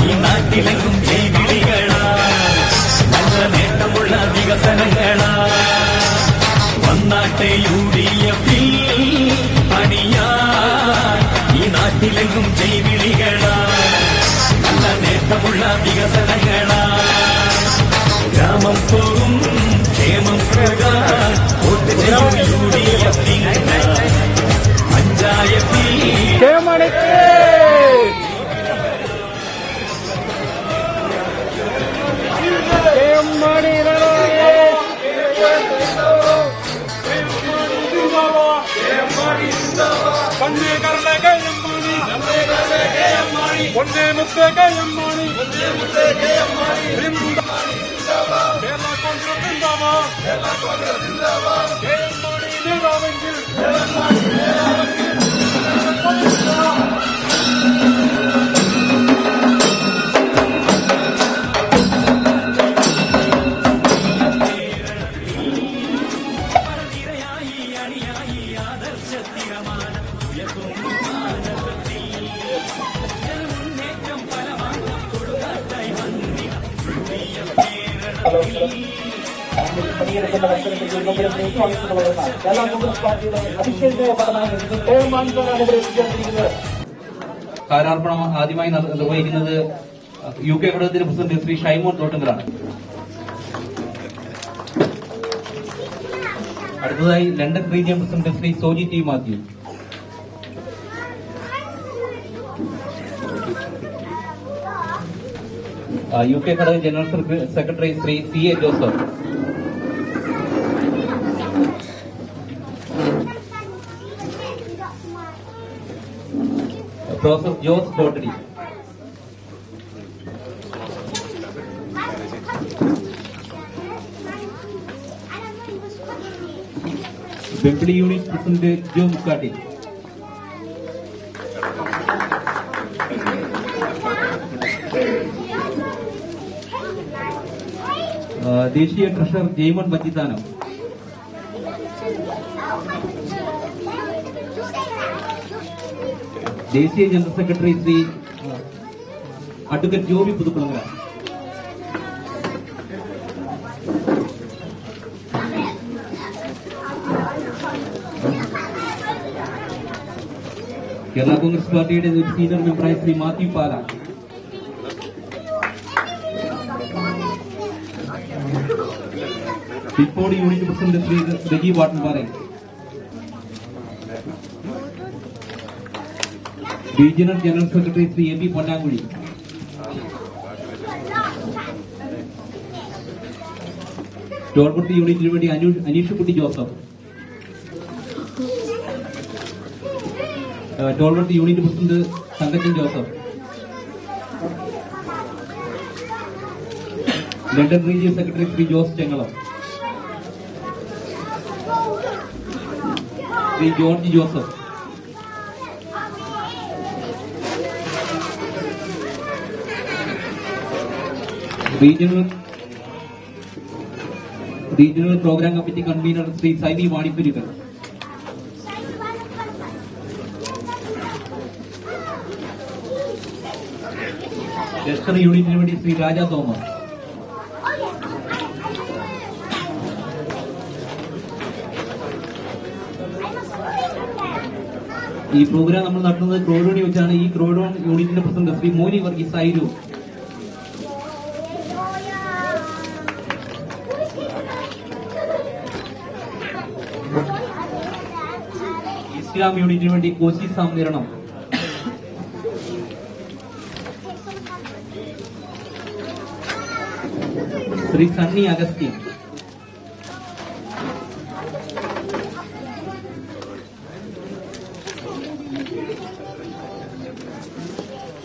ഈ നാട്ടിലെങ്ങും ജൈവിളികളാ നല്ല നേട്ടമുള്ള വികസനങ്ങളാ വന്നാട്ടെ UDF പണിയാ ഈ നാട്ടിലെങ്ങും ജൈവിളികളാ നല്ല നേട്ടമുള്ള വികസനങ്ങളാ ഗ്രാമം തോറും ക്ഷേമം പോകാൻ വോട്ട് ചെയ്യും UDF പഞ്ചായത്തിൽ ಒಂದೇ ಮುದ್ದೆ ಕೈಯಮ್ಮಾಣಿ ഹാരാർപ്പണം ആദ്യമായി നിർവഹിക്കുന്നത് UK ഘടകത്തിന്റെ പ്രസിഡന്റ് ശ്രീ ഷൈമോൻ തോട്ടങ്കലാണ്. അടുത്തതായി London region president Shri Soji T Mathew. UK ഘടക general secretary Shri CA Joseph. Professor Jose Kottadi. Wembley unit president Joe Mukkatti. ദേശീയ ട്രഷറർ ജെയ്മൺ മജിദാനം. ദേശീയ general secretary Shri advocate Joby Puthukulangara. Kerala Congress പാർട്ടിയുടെ സീനിയർ മെമ്പറായ Shri Mathew Pala. Thikkodi unit president Shri Reji Vattanpara. Regional general secretary Shri MP Ponnankuzhi. ടോൾപുട്ടി യൂണിറ്റിന് വേണ്ടി അനീഷുകുട്ടി ജോസഫ്. ടോൾപുട്ടി unit president Thankachan Joseph. London region secretary Shri Jose Chengalam. Shri George Joseph. Regional program committee convener Shri Saini Vanippurikkal. ലഷ്കർ യൂണിറ്റിന് വേണ്ടി ശ്രീ രാജ തോമസ്. ഈ പ്രോഗ്രാം നമ്മൾ നടത്തുന്നത് ക്രോഡോണി വെച്ചാണ്. ഈ ക്രോഡോൺ യൂണിറ്റിന്റെ പ്രസിഡന്റ് ശ്രീ മോനി വർഗീസ് ആയിരു. ഇസ്ലാം യൂണിറ്റിന് വേണ്ടി കോശി സംവരണം. ശ്രീ സണ്ണി അഗസ്ത്യൻ.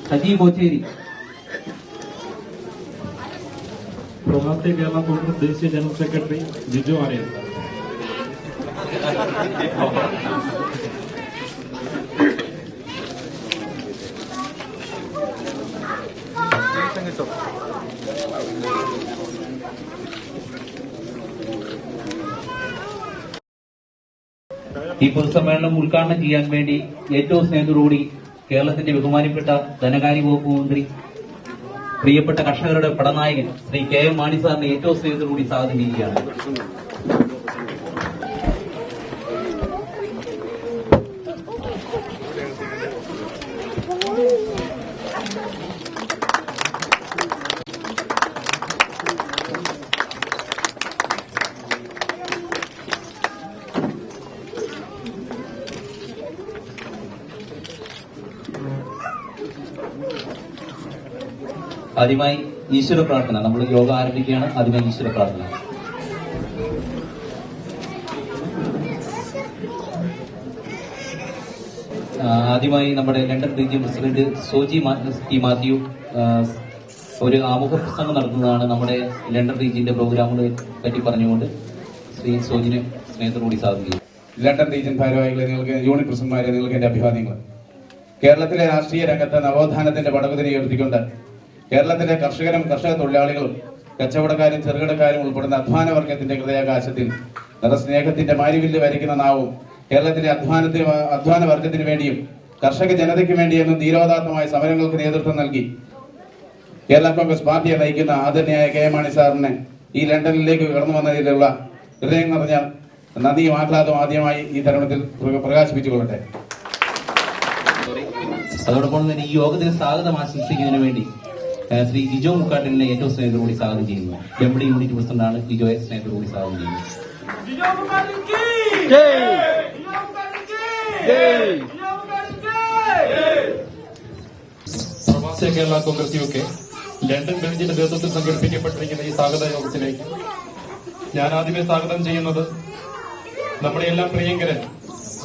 സജി കോച്ചേരി. പ്രവാസി കേരള കോൺഗ്രസ് ദേശീയ ജനറൽ സെക്രട്ടറി ജിജു ആര്യൻ. ഈ പൊതുസമ്മേളനം ഉദ്ഘാടനം ചെയ്യാൻ വേണ്ടി ഏറ്റവും സ്നേഹത്തോടുകൂടി കേരളത്തിന്റെ ബഹുമാനപ്പെട്ട ധനകാര്യ വകുപ്പ് മന്ത്രി, പ്രിയപ്പെട്ട കർഷകരുടെ പടനായകൻ ശ്രീ കെ എം മാണി സാറിനെ ഏറ്റവും സ്നേഹത്തോടുകൂടി സ്വാഗതം ചെയ്യുകയാണ്. ആദ്യമായി ഈശ്വര പ്രാർത്ഥന. നമ്മൾ യോഗ ആരംഭിക്കുകയാണ്. ആദ്യമായി ഈശ്വര പ്രാർത്ഥന. ആദ്യമായി നമ്മുടെ London region president Soji T Mathew ഒരു ആമുഖ പ്രസംഗം നടത്തുന്നതാണ്. നമ്മുടെ ലണ്ടൻ റീജിയന്റെ പ്രോഗ്രാമുകളെ പറ്റി പറഞ്ഞുകൊണ്ട് ശ്രീ സോജിനെ സ്നേഹത്തോടുകൂടി സ്വാഗതം ചെയ്യും. ലണ്ടൻ റീജിയൻ ഭാരവാഹികളെ, നിങ്ങൾക്ക് യൂണിറ്റ് പ്രസിഡന്റ്മാരെ, നിങ്ങൾക്ക് എന്റെ അഭിവാദ്യങ്ങൾ. കേരളത്തിലെ രാഷ്ട്രീയ രംഗത്ത് നവോത്ഥാനത്തിന്റെ പടകുതിരി ഉയർത്തിക്കൊണ്ട് കേരളത്തിലെ കർഷകരും കർഷക തൊഴിലാളികളും കച്ചവടക്കാരും ചെറുകിടക്കാരും ഉൾപ്പെടുന്ന അധ്വാന വർഗത്തിന്റെ ഹൃദയാകാശത്തിൽ നിറസ്നേഹത്തിന്റെ മാരിവില്ല് വരയ്ക്കുന്ന നാവും കേരളത്തിലെ അധ്വാന വർഗത്തിന് വേണ്ടിയും കർഷക ജനതയ്ക്ക് വേണ്ടിയെന്നും ധീരോദാത്തമായ സമരങ്ങൾക്ക് നേതൃത്വം നൽകി കേരള കോൺഗ്രസ് പാർട്ടിയെ നയിക്കുന്ന ആദരണീയായ കെ എം മാണി സാറിനെ ഈ ലണ്ടനിലേക്ക് കടന്നു വന്നതിലുള്ള ഹൃദയം നിറഞ്ഞ നന്ദിയും ആഹ്ലാദവും ആദ്യമായി ഈ തരുണത്തിൽ പ്രകാശിപ്പിച്ചുകൊള്ളട്ടെ. അതോടൊപ്പം തന്നെ ഈ യോഗത്തിന് സ്വാഗതം ആശംസിക്കുന്നതിന് വേണ്ടി ശ്രീ ജിജോ മുക്കാട്ടിലിനെ ഏറ്റവും സ്നേഹത്തോടുകൂടി സ്വാഗതം ചെയ്യുന്നു. ഡെപ്യൂട്ടി യൂണിറ്റ് പ്രസിഡന്റാണ് ജിജോയെ സ്നേഹത്തോടുകൂടി സ്വാഗതം ചെയ്യുന്നത്. പ്രവാസി കേരള കോൺഗ്രസ് UK ലണ്ടൻ ബെഞ്ചിന്റെ നേതൃത്വത്തിൽ സംഘടിപ്പിക്കപ്പെട്ടിരിക്കുന്ന ഈ സ്വാഗത യോഗത്തിലേക്ക് ഞാൻ ആദ്യമേ സ്വാഗതം ചെയ്യുന്നത് നമ്മുടെ എല്ലാം പ്രിയങ്കരൻ,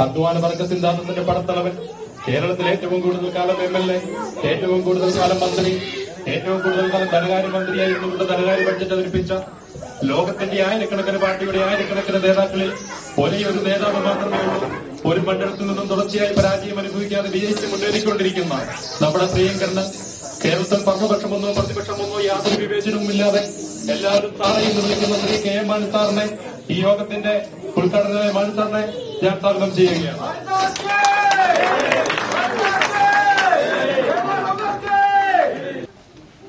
അധ്വാന വർഗ സിദ്ധാന്തത്തിന്റെ പടത്തലവൻ, കേരളത്തിലെ ഏറ്റവും കൂടുതൽ കാലം MLA, ഏറ്റവും കൂടുതൽ കാലം മന്ത്രി, ഏറ്റവും കൂടുതൽ കാലം ധനകാര്യമന്ത്രിയായി ഇരുന്നുകൊണ്ട് ധനകാര്യ ബഡ്ജറ്റ് അവതരിപ്പിച്ച ലോകത്തിന്റെ ആയിരക്കണക്കിന് പാർട്ടിയുടെ ആയിരക്കണക്കിന് നേതാക്കളിൽ ഒരേ ഒരു നേതാവ് മാത്രമേ ഉള്ളൂ. ഒരു മണ്ഡലത്തിൽ നിന്നും തുടർച്ചയായി പരാജയം അനുഭവിക്കാതെ വിജയിച്ച് മുന്നേറിക്കൊണ്ടിരിക്കുന്ന നമ്മുടെ പ്രിയങ്കരന് കേരളത്തിൽ ഭരണപക്ഷമൊന്നോ പ്രതിപക്ഷമൊന്നോ യാതൊരു വിവേചനവുമില്ലാതെ എല്ലാവരും സാറയിൽ നിർമ്മിക്കുന്ന ശ്രീ കെ എം മാണി സാറിനെ, ഈ യോഗത്തിന്റെ ഉദ്ഘാടകനായ മാണി സാറിനെ ഞാൻ സ്വാഗതം ചെയ്യുകയാണ്.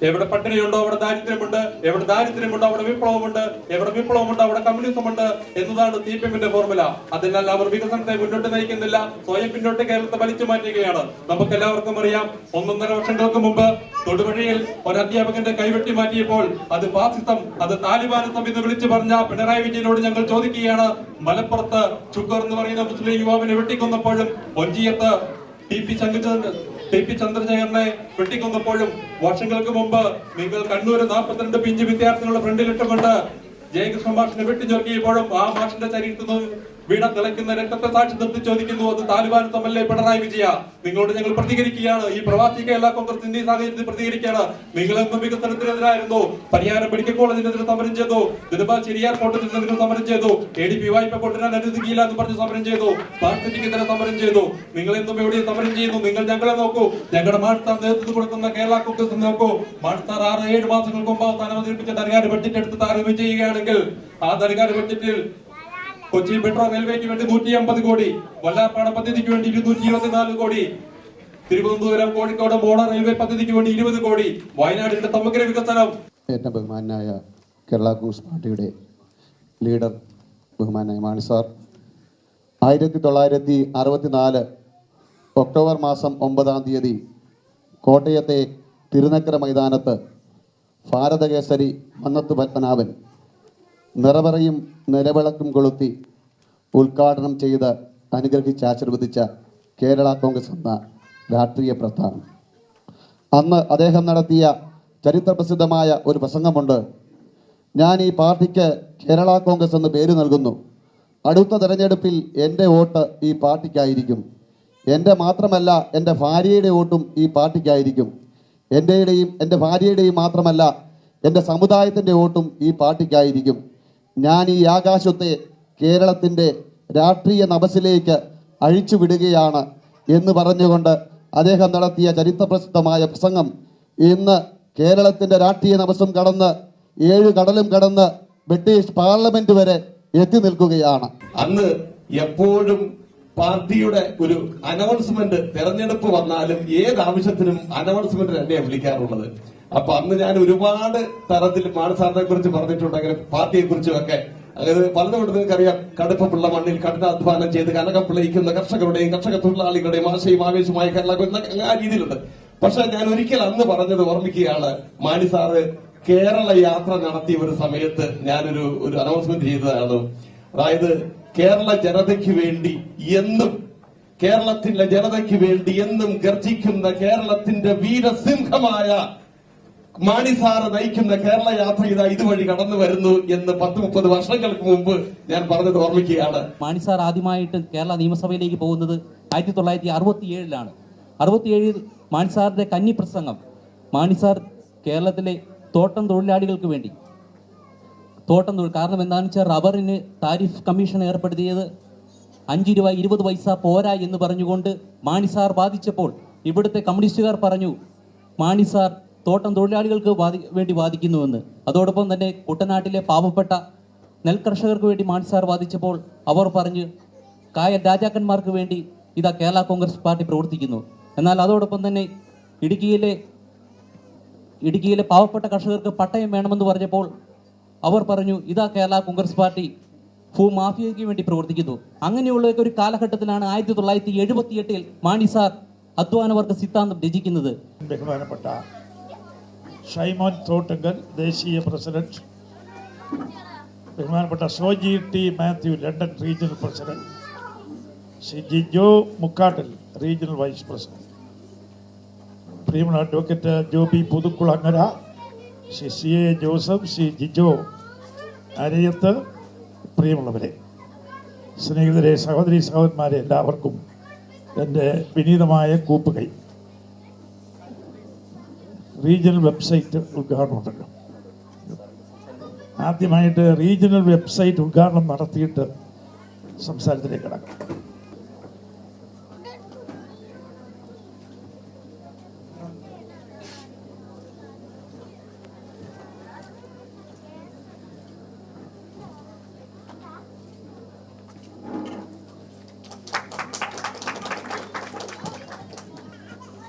എവിടെ പട്ടിണിയുണ്ടോ അവിടെ ദാരിദ്ര്യമുണ്ട്, എവിടെ ദാരിദ്ര്യമുണ്ടോ അവിടെ വിപ്ലവമുണ്ട്, എവിടെ വിപ്ലവമുണ്ട് അവിടെ കമ്മ്യൂണിസമുണ്ട് എന്നതാണ് CPM-ന്റെ ഫോർമുല. അതിനാൽ അവർ വികസനത്തെ മുന്നോട്ട് നയിക്കുന്നില്ല, സ്വയം പിന്നോട്ട് കേരളത്തെ വലിച്ചു മാറ്റുകയാണ്. നമുക്ക് എല്ലാവർക്കും അറിയാം, 1.5 വർഷങ്ങൾക്ക് മുമ്പ് തൊടുപുഴയിൽ ഒരു അധ്യാപകന്റെ കൈവെട്ടി മാറ്റിയപ്പോൾ അത് ഫാസിസം, അത് താലിബാനിസം എന്ന് വിളിച്ചു പറഞ്ഞ പിണറായി വിജയനോട് ഞങ്ങൾ ചോദിക്കുകയാണ്, മലപ്പുറത്ത് ചുക്കർ എന്ന് പറയുന്ന മുസ്ലിം യുവാവിനെ വെട്ടിക്കൊന്നപ്പോഴും ഒഞ്ചിയത്ത് ടി പി ചന്ദ്രശേഖരനെ വെട്ടിക്കൊന്നപ്പോഴും വർഷങ്ങൾക്ക് മുമ്പ് നിങ്ങൾ കണ്ണൂർ 42 പിഞ്ച് വിദ്യാർത്ഥികളുടെ ഫ്രണ്ടിലിട്ടുകൊണ്ട് ജയകൃഷ്ണ മാഷിനെ വെട്ടിച്ചൊരുക്കിയപ്പോഴും ആ മാഷിന്റെ ശരീരത്തിൽ വീണ തിളയ്ക്കുന്ന രക്തത്തെ സാക്ഷി നിർത്തി ചോദിക്കുന്നു, അത് താലിബാനിസമല്ലേ പിണറായി വിജയ? നിങ്ങളോട് ഞങ്ങൾ പ്രതികരിക്കുകയാണ്. ഈ പ്രവാസി കേരള കോൺഗ്രസിന്റെ ഈ സാഹചര്യത്തിൽ പ്രതികരിക്കുകയാണ്. നിങ്ങളെന്നും വികസനത്തിനെതിരായിരുന്നു. പരിയാരം മെഡിക്കൽ കോളേജിനെതിരെ സമരം ചെയ്തു, ദിനബാശ്ശേരി എയർപോർട്ടിനെതിരെ സമരം ചെയ്തു, ADP വായ്പ കൊണ്ടുവരാൻ അനുവദിക്കില്ല എന്ന് പറഞ്ഞ് സമരം ചെയ്തു, പാർട്ടിക്കെതിരെ സമരം ചെയ്തു. നിങ്ങളെന്നും എവിടെ സമരം ചെയ്യുന്നു? നിങ്ങൾ ഞങ്ങളെ നോക്കൂ. ഞങ്ങളുടെ മാണിസാർ നേതൃത്വം കൊടുക്കുന്ന കേരള കോൺഗ്രസ് നോക്കൂ. മാണിസാർ 6-7 മാസങ്ങൾക്ക് മുമ്പ് അവസാനം അവതരിപ്പിച്ച ധനകാര്യ ബഡ്ജറ്റ് എടുത്ത് താരതമ്യം ചെയ്യുകയാണെങ്കിൽ ആ ധനകാര്യ ബഡ്ജറ്റിൽ കൊച്ചി മെട്രോ റെയിൽവേക്ക് വേണ്ടി 150 കോടി, വല്ലാർപാട പദ്ധതിക്ക് വേണ്ടി 224 കോടി, തിരുവനന്തപുരം കോഴിക്കോട് മോഡൽ റെയിൽവേ പദ്ധതിക്ക് വേണ്ടി 20 കോടി, വയനാടിന്റെ സമഗ്ര വികസനം. ഏറ്റവും ബഹുമാനായ കേരള കോൺഗ്രസ് പാർട്ടിയുടെ ലീഡർ ബഹുമാനായ മാണി സാർ 1964 ഒക്ടോബർ മാസം 9-ാം തീയതി കോട്ടയത്തെ തിരുനക്കര മൈതാനത്ത് ഭാരതകേസരി മന്നത്ത് പത്മനാഭൻ നിറവറയും നിലവിളക്കും കൊളുത്തി ഉദ്ഘാടനം ചെയ്ത് അനുഗ്രഹിച്ച് ആശീർവദിച്ച കേരള കോൺഗ്രസ് എന്ന രാഷ്ട്രീയ പ്രസ്ഥാനം. അന്ന് അദ്ദേഹം നടത്തിയ ചരിത്രപ്രസിദ്ധമായ ഒരു പ്രസംഗമുണ്ട്. ഞാൻ ഈ പാർട്ടിക്ക് കേരള കോൺഗ്രസ് എന്ന് പേര് നൽകുന്നു. അടുത്ത തെരഞ്ഞെടുപ്പിൽ എൻ്റെ വോട്ട് ഈ പാർട്ടിക്കായിരിക്കും. എൻ്റെ മാത്രമല്ല, എൻ്റെ ഭാര്യയുടെ വോട്ടും ഈ പാർട്ടിക്കായിരിക്കും. എൻ്റെ ഭാര്യയുടെയും മാത്രമല്ല, എൻ്റെ സമുദായത്തിൻ്റെ വോട്ടും ഈ പാർട്ടിക്കായിരിക്കും. ഞാൻ ഈ ആകാശത്തെ കേരളത്തിൻ്റെ രാഷ്ട്രീയ നഭസിലേക്ക് അഴിച്ചു വിടുകയാണ് എന്ന് പറഞ്ഞുകൊണ്ട് അദ്ദേഹം നടത്തിയ ചരിത്രപ്രസിദ്ധമായ പ്രസംഗം ഇന്ന് കേരളത്തിൻ്റെ രാഷ്ട്രീയ നഭസും കടന്ന് 7 കടലും കടന്ന് ബ്രിട്ടീഷ് പാർലമെന്റ് വരെ എത്തി നിൽക്കുകയാണ്. അന്ന് എപ്പോഴും പാർട്ടിയുടെ ഒരു അനൗൺസ്മെന്റ് തെരഞ്ഞെടുപ്പ് വന്നാലും ഏത് ആവശ്യത്തിനും അനൗൺസ്മെന്റ് തന്നെയാണ് വിളിക്കാറുള്ളത്. അപ്പൊ അന്ന് ഞാൻ ഒരുപാട് തരത്തിൽ മാനസാറിനെ കുറിച്ച് പറഞ്ഞിട്ടുണ്ടെങ്കിലും പാർട്ടിയെ കുറിച്ചും ഒക്കെ, അതായത് പലതവണ നിങ്ങൾക്കറിയാം, കടുപ്പമുള്ള മണ്ണിൽ കഠിനാധ്വാനം ചെയ്ത് കനകം വിളയിക്കുന്ന കർഷകരുടെയും കർഷക തൊഴിലാളികളുടെയും ആശയും ആവേശമായ കേരള ആ രീതിയിലുണ്ട്. പക്ഷെ ഞാൻ ഒരിക്കൽ അന്ന് പറഞ്ഞത് ഓർമ്മിക്കുകയാണ്, മാണി സാറ് കേരള യാത്ര നടത്തിയ ഒരു സമയത്ത് ഞാനൊരു അനൗൺസ്മെന്റ് ചെയ്തതാണ്. അതായത് കേരള ജനതയ്ക്ക് വേണ്ടി എന്നും, കേരളത്തിന്റെ ജനതയ്ക്ക് വേണ്ടി എന്നും ഗർജിക്കുന്ന കേരളത്തിന്റെ വീരസിംഹമായ മാണി സാറ് നയിക്കുന്ന കേരള യാത്ര ഇതാ ഇതുവഴി കടന്നു വരുന്നു എന്ന് 10-30 വർഷങ്ങൾക്ക് മുമ്പ് ഞാൻ പറഞ്ഞത് ഓർമ്മിക്കുകയാണ്. മാണി സാർ ആദ്യമായിട്ട് കേരള നിയമസഭയിലേക്ക് പോകുന്നത് 1967-ലാണ്. 67 മാണി സാറിന്റെ കന്നി പ്രസംഗം. മാണി സാർ കേരളത്തിലെ തോട്ടം തൊഴിലാളികൾക്ക് വേണ്ടി കാരണം എന്താണെന്ന് വെച്ചാൽ റബ്ബറിന് താരിഫ് കമ്മീഷൻ ഏർപ്പെടുത്തിയത് 5 രൂപ 20 പൈസ പോരാ എന്ന് പറഞ്ഞുകൊണ്ട് മാണി സാർ വാദിച്ചപ്പോൾ ഇവിടുത്തെ കമ്മ്യൂണിസ്റ്റുകാർ പറഞ്ഞു മാണി സാർ തോട്ടം തൊഴിലാളികൾക്ക് വേണ്ടി വാദിക്കുന്നുവെന്ന്. അതോടൊപ്പം തന്നെ കുട്ടനാട്ടിലെ പാവപ്പെട്ട നെൽകർഷകർക്ക് വേണ്ടി മാണി സാർ വാദിച്ചപ്പോൾ അവർ പറഞ്ഞു കായൽ രാജാക്കന്മാർക്ക് വേണ്ടി ഇതാ കേരള കോൺഗ്രസ് പാർട്ടി പ്രവർത്തിക്കുന്നു. എന്നാൽ അതോടൊപ്പം തന്നെ ഇടുക്കിയിലെ പാവപ്പെട്ട കർഷകർക്ക് പട്ടയം വേണമെന്ന് പറഞ്ഞപ്പോൾ അവർ പറഞ്ഞു ഇതാ കേരള കോൺഗ്രസ് പാർട്ടി ഭൂമാഫിയയ്ക്ക് വേണ്ടി പ്രവർത്തിക്കുന്നു. അങ്ങനെയുള്ള ഒരു കാലഘട്ടത്തിലാണ് 1978 മാണി സാർ അധ്വാനവർഗ സിദ്ധാന്തം രചിക്കുന്നത്. ബഹുമാനപ്പെട്ട ഷൈമോൻ തോട്ടുങ്കൽ ദേശീയ പ്രസിഡന്റ്, ബഹുമാനപ്പെട്ട Soji T Mathew London regional president, Shri Jijo Mukkattil regional vice president, പ്രിയമുള്ള advocate Joby Puthukulangara, Shri CA Joseph, Shri Jijo Arayathu, പ്രിയമുള്ളവരെ, സ്നേഹിതരെ, സഹോദരി സഹോദരന്മാരെ, എല്ലാവർക്കും എൻ്റെ വിനീതമായ കൂപ്പുകൈ. റീജിയണൽ വെബ്സൈറ്റ് ഉദ്ഘാടനം ഉണ്ടല്ലോ. ആദ്യമായിട്ട് റീജിയണൽ വെബ്സൈറ്റ് ഉദ്ഘാടനം നടത്തിയിട്ട് സംസാരത്തിലേക്ക് കടക്കാം.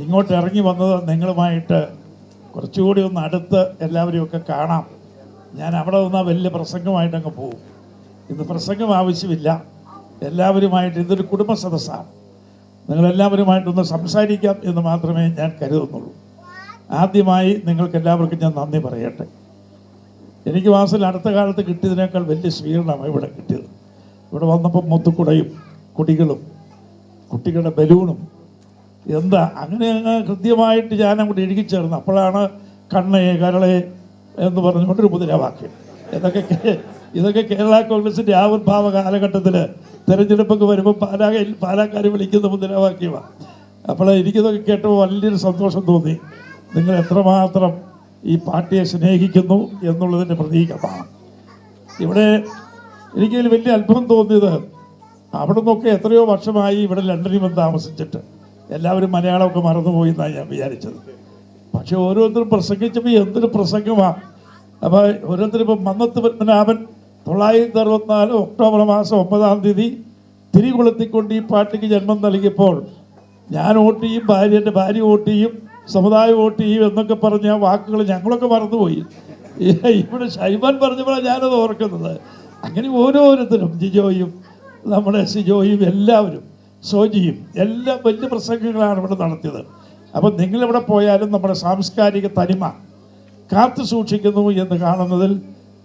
ഇങ്ങോട്ട് ഇറങ്ങി വന്നത് നിങ്ങളുമായിട്ട് കുറച്ചുകൂടി ഒന്ന് അടുത്ത് എല്ലാവരെയും ഒക്കെ കാണാം. ഞാൻ അവിടെ നിന്നാൽ വലിയ പ്രസംഗമായിട്ട് അങ്ങ് പോകും. ഇന്ന് പ്രസംഗം ആവശ്യമില്ല. എല്ലാവരുമായിട്ട് ഇതൊരു കുടുംബ സദസ്സാണ്. നിങ്ങളെല്ലാവരുമായിട്ടൊന്ന് സംസാരിക്കാം എന്ന് മാത്രമേ ഞാൻ കരുതുന്നുള്ളൂ. ആദ്യമായി നിങ്ങൾക്ക് എല്ലാവർക്കും ഞാൻ നന്ദി പറയട്ടെ. എനിക്ക് വാസൽ അടുത്ത കാലത്ത് കിട്ടിയതിനേക്കാൾ വലിയ സ്വീകരണമാണ് ഇവിടെ കിട്ടിയത്. ഇവിടെ വന്നപ്പോൾ മുത്തുക്കുടയും കുട്ടികളും കുട്ടികളുടെ ബലൂണും എന്താ അങ്ങനെ കൃത്യമായിട്ട് ഞാൻ അങ്ങോട്ട് ഇഴുകിച്ചേർന്നു. അപ്പോഴാണ് കണ്ണയെ കരളെ എന്ന് പറഞ്ഞുകൊണ്ടൊരു മുദ്രാവാക്യം. ഇതൊക്കെ കേരള കോൺഗ്രസിൻ്റെ ആവിർഭാവ കാലഘട്ടത്തിൽ തെരഞ്ഞെടുപ്പൊക്കെ വരുമ്പോൾ പാലാക്കാർ വിളിക്കുന്ന മുദ്രാവാക്യമാണ്. അപ്പോൾ എനിക്കിതൊക്കെ കേട്ടപ്പോൾ വലിയൊരു സന്തോഷം തോന്നി. നിങ്ങൾ എത്രമാത്രം ഈ പാർട്ടിയെ സ്നേഹിക്കുന്നു എന്നുള്ളതിൻ്റെ പ്രതീകമാണ്. ഇവിടെ എനിക്കതിൽ വലിയ അത്ഭുതം തോന്നിയത്, അവിടെ നിന്നൊക്കെ എത്രയോ വർഷമായി ഇവിടെ ലണ്ടനിൽ വന്ന് താമസിച്ചിട്ട് എല്ലാവരും മലയാളമൊക്കെ മറന്നുപോയി എന്നാണ് ഞാൻ വിചാരിച്ചത്. പക്ഷെ ഓരോരുത്തരും പ്രസംഗിച്ചപ്പോൾ എന്തൊരു പ്രസംഗമാണ്. അപ്പോൾ ഓരോരുത്തരും ഇപ്പം മന്നത്ത് പത്മനാഭൻ 1964 ഒക്ടോബർ മാസം 9-ാം തീയതി തിരികൊളുത്തിക്കൊണ്ട് ഈ പാർട്ടിക്ക് ജന്മം നൽകിയപ്പോൾ ഞാൻ വോട്ട് ചെയ്യും, എൻ്റെ ഭാര്യ വോട്ട് ചെയ്യും, സമുദായം വോട്ട് ചെയ്യും എന്നൊക്കെ പറഞ്ഞ ആ വാക്കുകൾ ഞങ്ങളൊക്കെ മറന്നുപോയി. ഇവിടെ ഷൈമാൻ പറഞ്ഞപ്പോഴാണ് ഞാനത് ഓർക്കുന്നത്. അങ്ങനെ ഓരോരുത്തരും ജിജോയും നമ്മുടെ സിജോയും എല്ലാവരും സോജിയും എല്ലാം വലിയ പ്രസംഗങ്ങളാണ് ഇവിടെ നടത്തിയത്. അപ്പം നിങ്ങളിവിടെ പോയാലും നമ്മുടെ സാംസ്കാരിക തനിമ കാത്തു സൂക്ഷിക്കുന്നു എന്ന് കാണുന്നതിൽ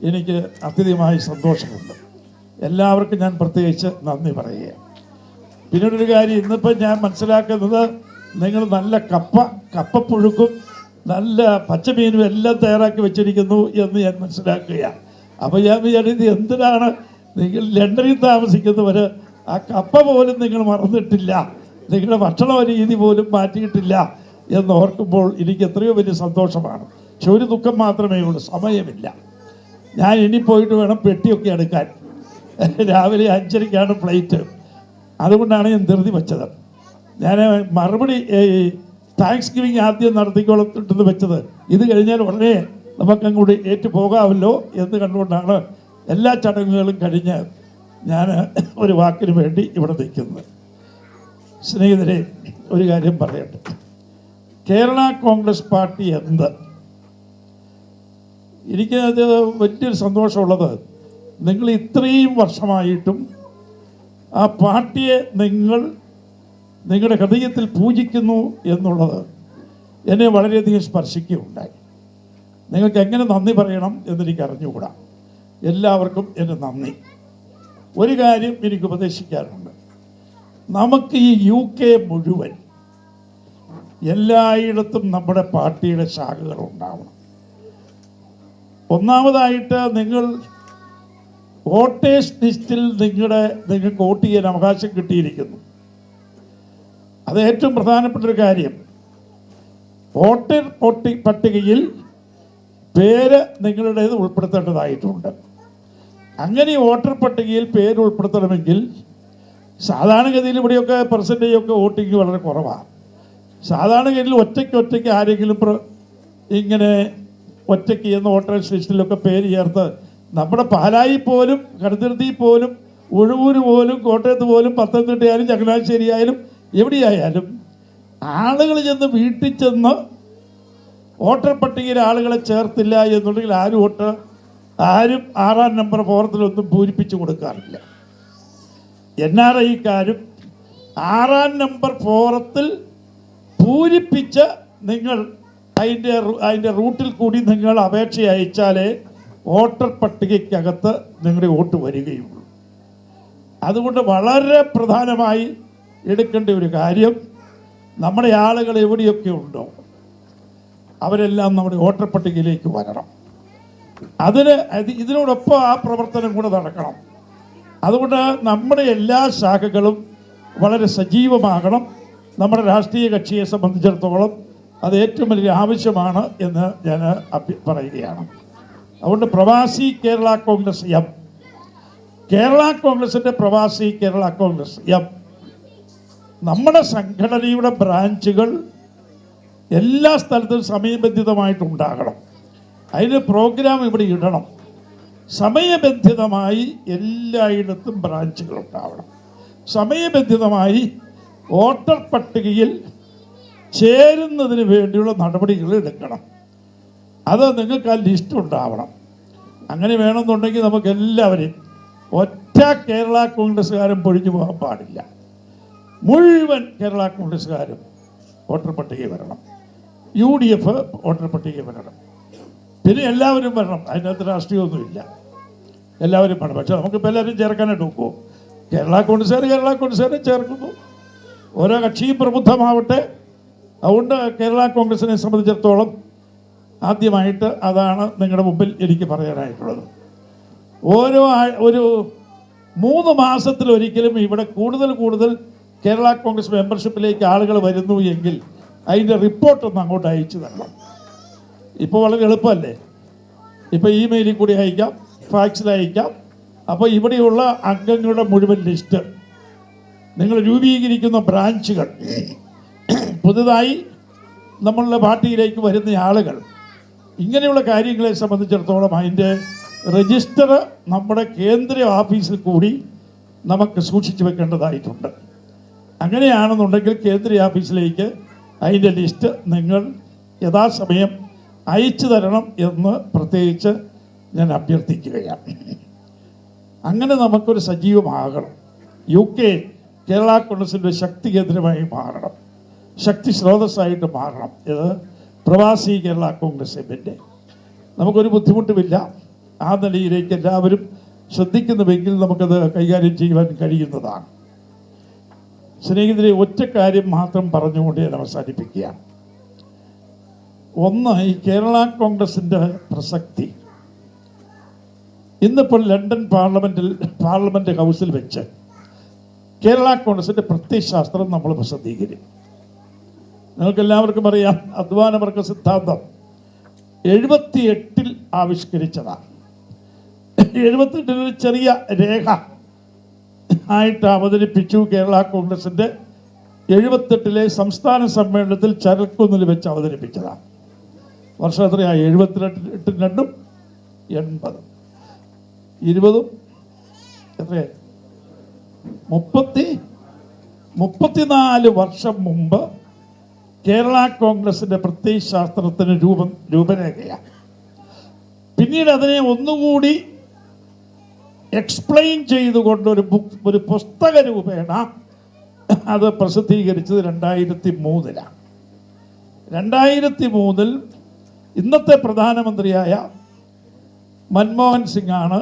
എനിക്ക് അത്യധികമായി സന്തോഷമുണ്ട്. എല്ലാവർക്കും ഞാൻ പ്രത്യേകിച്ച് നന്ദി പറയുക. പിന്നീടൊരു കാര്യം, ഇന്നിപ്പം ഞാൻ മനസ്സിലാക്കുന്നത് നിങ്ങൾ നല്ല കപ്പപ്പുഴുക്കും നല്ല പച്ചമീനും എല്ലാം തയ്യാറാക്കി വെച്ചിരിക്കുന്നു എന്ന് ഞാൻ മനസ്സിലാക്കുകയാണ്. അപ്പോൾ ഞാൻ വിചാരിച്ചത് എന്തിനാണ് നിങ്ങൾ ലണ്ടനിൽ താമസിക്കുന്നവർ ആ കപ്പ പോലും നിങ്ങൾ മറന്നിട്ടില്ല, നിങ്ങളുടെ ഭക്ഷണ രീതി പോലും മാറ്റിയിട്ടില്ല എന്ന് ഓർക്കുമ്പോൾ എനിക്ക് എത്രയോ വലിയ സന്തോഷമാണ്. പക്ഷെ ഒരു ദുഃഖം മാത്രമേ ഉള്ളൂ, സമയമില്ല. ഞാൻ ഇനി പോയിട്ട് വേണം പെട്ടിയൊക്കെ എടുക്കാൻ. രാവിലെ 5:30ക്കാണ് ഫ്ലൈറ്റ്. അതുകൊണ്ടാണ് ഞാൻ ധൃതി വെച്ചത്. ഞാൻ മറുപടി താങ്ക്സ് ഗിവിങ് ആദ്യം നടത്തിക്കൊള്ളത്തിട്ടെന്ന് വെച്ചത്. ഇത് കഴിഞ്ഞാൽ ഉടനെ നമുക്കങ്ങോട്ട് ഏറ്റു പോകാമല്ലോ എന്ന് കണ്ടുകൊണ്ടാണ് എല്ലാ ചടങ്ങുകളും കഴിഞ്ഞ് ഞാൻ ഒരു വാക്കിന് വേണ്ടി ഇവിടെ നിൽക്കുന്നത്. സ്നേഹിതരെ, ഒരു കാര്യം പറയട്ടെ. കേരള കോൺഗ്രസ് പാർട്ടി എന്ത്? എനിക്കത് വലിയൊരു സന്തോഷമുള്ളത്, നിങ്ങൾ ഇത്രയും വർഷമായിട്ടും ആ പാർട്ടിയെ നിങ്ങളുടെ ഹൃദയത്തിൽ പൂജിക്കുന്നു എന്നുള്ളത് എന്നെ വളരെയധികം സ്പർശിക്കുകയുണ്ടായി. നിങ്ങൾക്ക് എങ്ങനെ നന്ദി പറയണം എന്നെനിക്ക് അറിഞ്ഞുകൂടാ. എല്ലാവർക്കും എൻ്റെ നന്ദി. ഒരു കാര്യം എനിക്ക് ഉപദേശിക്കാറുണ്ട്. നമുക്ക് ഈ UK മുഴുവൻ എല്ലായിടത്തും നമ്മുടെ പാർട്ടിയുടെ ശാഖകൾ ഉണ്ടാവണം. ഒന്നാമതായിട്ട് നിങ്ങൾ വോട്ടേഴ്സ് ലിസ്റ്റിൽ നിങ്ങൾക്ക് വോട്ട് ചെയ്യാൻ അവകാശം കിട്ടിയിരിക്കുന്നു. അത് ഏറ്റവും പ്രധാനപ്പെട്ട ഒരു കാര്യം. വോട്ടർ പട്ടികയിൽ പേര് നിങ്ങളുടേത് ഉൾപ്പെടുത്തേണ്ടതായിട്ടുണ്ട്. അങ്ങനെ വോട്ടർ പട്ടികയിൽ പേര് ഉൾപ്പെടുത്തണമെങ്കിൽ സാധാരണഗതിയിൽ ഇവിടെയൊക്കെ പെർസെൻറ്റേജൊക്കെ വോട്ടിങ് വളരെ കുറവാണ്. സാധാരണഗതിയിൽ ഒറ്റയ്ക്ക് ആരെങ്കിലും ഇങ്ങനെ ഒറ്റയ്ക്ക് എന്ന വോട്ടേഴ്സ് ലിസ്റ്റിലൊക്കെ പേര് ചേർത്ത് നമ്മുടെ പാലായി പോലും, കടുത്തുരുത്തി പോലും, ഉഴവൂര് പോലും, കോട്ടയത്ത് പോലും, പത്തനംതിട്ടയായാലും ചങ്ങനാശ്ശേരി ആയാലും എവിടെയായാലും ആളുകൾ ചെന്ന് വീട്ടിൽ ചെന്ന് വോട്ടർ പട്ടികയിൽ ആളുകളെ ചേർത്തില്ല എന്നുണ്ടെങ്കിൽ ആരും 6-ാം നമ്പർ ഫോറത്തിലൊന്നും പൂരിപ്പിച്ചു കൊടുക്കാറില്ല. NRIക്കാരും 6-ാം നമ്പർ ഫോറത്തിൽ പൂരിപ്പിച്ച് നിങ്ങൾ അതിൻ്റെ റൂട്ടിൽ കൂടി നിങ്ങൾ അപേക്ഷ അയച്ചാലേ വോട്ടർ പട്ടികയ്ക്കകത്ത് നിങ്ങളുടെ വോട്ട് വരികയുള്ളൂ. അതുകൊണ്ട് വളരെ പ്രധാനമായി എടുക്കേണ്ട ഒരു കാര്യം, നമ്മുടെ ആളുകൾ എവിടെയൊക്കെ ഉണ്ടോ അവരെല്ലാം നമ്മുടെ വോട്ടർ പട്ടികയിലേക്ക് വരണം. ഇതിനോടൊപ്പം ആ പ്രവർത്തനം കൂടെ നടക്കണം. അതുകൊണ്ട് നമ്മുടെ എല്ലാ ശാഖകളും വളരെ സജീവമാകണം. നമ്മുടെ രാഷ്ട്രീയ കക്ഷിയെ സംബന്ധിച്ചിടത്തോളം അത് ഏറ്റവും വലിയ ആവശ്യമാണ് എന്ന് ഞാൻ പറയുകയാണ്. അതുകൊണ്ട് പ്രവാസി കേരള കോൺഗ്രസ് എം, കേരള കോൺഗ്രസിൻ്റെ പ്രവാസി കേരള കോൺഗ്രസ് എം, നമ്മുടെ സംഘടനയുടെ ബ്രാഞ്ചുകൾ എല്ലാ സ്ഥലത്തും സമയബന്ധിതമായിട്ടുണ്ടാകണം. അതിന് പ്രോഗ്രാം ഇവിടെ ഇടണം. സമയബന്ധിതമായി എല്ലായിടത്തും ബ്രാഞ്ചുകൾ ഉണ്ടാവണം. സമയബന്ധിതമായി വോട്ടർ പട്ടികയിൽ ചേരുന്നതിന് വേണ്ടിയുള്ള നടപടികൾ എടുക്കണം. അത് നിങ്ങൾക്ക് ആ ലിസ്റ്റ് ഉണ്ടാവണം. അങ്ങനെ വേണമെന്നുണ്ടെങ്കിൽ നമുക്ക് എല്ലാവരെയും ഒറ്റ കേരള കോൺഗ്രസ്സുകാരും പൊഴിഞ്ഞു പോകാൻ പാടില്ല. മുഴുവൻ കേരള കോൺഗ്രസ്സുകാരും വോട്ടർ പട്ടികയിൽ വരണം. UDF വോട്ടർ പട്ടികയിൽ വരണം. പിന്നെ എല്ലാവരും വരണം. അതിനകത്ത് രാഷ്ട്രീയമൊന്നുമില്ല, എല്ലാവരും വേണം. പക്ഷെ നമുക്കിപ്പോൾ എല്ലാവരും ചേർക്കാനായിട്ട് നോക്കുമോ? കേരള കോൺഗ്രസ്സുകാരെ ചേർക്കുന്നു. ഓരോ കക്ഷിയും പ്രബുദ്ധമാവട്ടെ. അതുകൊണ്ട് കേരള കോൺഗ്രസിനെ സംബന്ധിച്ചിടത്തോളം ആദ്യമായിട്ട് അതാണ് നിങ്ങളുടെ മുമ്പിൽ എനിക്ക് പറയാനായിട്ടുള്ളത്. ഒരു 3 മാസത്തിലൊരിക്കലും ഇവിടെ കൂടുതൽ കേരള കോൺഗ്രസ് മെമ്പർഷിപ്പിലേക്ക് ആളുകൾ വരുന്നു എങ്കിൽ അതിൻ്റെ റിപ്പോർട്ടൊന്ന് അങ്ങോട്ട് അയച്ചു തരണം. ഇപ്പോൾ വളരെ എളുപ്പമല്ലേ? ഇപ്പോൾ ഇമെയിലിൽ കൂടി അയക്കാം, ഫാക്സിൽ അയക്കാം. അപ്പോൾ ഇവിടെയുള്ള അംഗങ്ങളുടെ മുഴുവൻ ലിസ്റ്റ്, നിങ്ങൾ രൂപീകരിക്കുന്ന ബ്രാഞ്ചുകൾ, പുതുതായി നമ്മളുടെ പാർട്ടിയിലേക്ക് വരുന്ന ആളുകൾ, ഇങ്ങനെയുള്ള കാര്യങ്ങളെ സംബന്ധിച്ചിടത്തോളം അതിൻ്റെ രജിസ്റ്റർ നമ്മുടെ കേന്ദ്ര ഓഫീസിൽ കൂടി നമുക്ക് സൂക്ഷിച്ചു വെക്കേണ്ടതായിട്ടുണ്ട്. അങ്ങനെയാണെന്നുണ്ടെങ്കിൽ കേന്ദ്ര ഓഫീസിലേക്ക് അതിൻ്റെ ലിസ്റ്റ് നിങ്ങൾ യഥാസമയം അയച്ചു തരണം എന്ന് പ്രത്യേകിച്ച് ഞാൻ അഭ്യർത്ഥിക്കുകയാണ്. അങ്ങനെ നമുക്കൊരു സജീവമാകണം. UK കേരള കോൺഗ്രസിൻ്റെ ശക്തി കേന്ദ്രമായി മാറണം, ശക്തി സ്രോതസ്സായിട്ട് മാറണം. ഇത് പ്രവാസി കേരള കോൺഗ്രസ് എമ്മിൻ്റെ നമുക്കൊരു ബുദ്ധിമുട്ടുമില്ല. ആ നിലയിലേക്ക് എല്ലാവരും ശ്രദ്ധിക്കുന്നുവെങ്കിൽ നമുക്കത് കൈകാര്യം ചെയ്യുവാൻ കഴിയുന്നതാണ്. സ്നേഹിതരെ, ഒറ്റ കാര്യം മാത്രം പറഞ്ഞുകൊണ്ട് ഞാൻ അവസാനിപ്പിക്കുകയാണ്. ഒന്ന്, ഈ കേരള കോൺഗ്രസിൻ്റെ പ്രസക്തി ഇന്നിപ്പോൾ ലണ്ടൻ പാർലമെന്റ് ഹൗസിൽ വെച്ച് കേരള കോൺഗ്രസിൻ്റെ പ്രത്യയശാസ്ത്രം നമ്മൾ പ്രസിദ്ധീകരിക്കും. നിങ്ങൾക്കെല്ലാവർക്കും അറിയാം, അധ്വാനവർഗ സിദ്ധാന്തം 78 ആവിഷ്കരിച്ചതാണ്. 78 ഒരു ചെറിയ രേഖ ആയിട്ട് അവതരിപ്പിച്ചു. കേരള കോൺഗ്രസിൻ്റെ 78 സംസ്ഥാന സമ്മേളനത്തിൽ ചരൽക്കുന്നിൽ വെച്ച് അവതരിപ്പിച്ചതാണ്. വർഷം എത്രയായി? 78 2 80 20 എത്രയായി? 34 വർഷം മുമ്പ് കേരള കോൺഗ്രസിന്റെ പ്രത്യയശാസ്ത്രത്തിന് രൂപരേഖയാണ്. പിന്നീട് അതിനെ ഒന്നുകൂടി എക്സ്പ്ലെയിൻ ചെയ്തുകൊണ്ട് ഒരു പുസ്തക രൂപേണ അത് പ്രസിദ്ധീകരിച്ചത് 2003-ലാണ്. 2003-ൽ ഇന്നത്തെ പ്രധാനമന്ത്രിയായ മൻമോഹൻ സിംഗ് ആണ്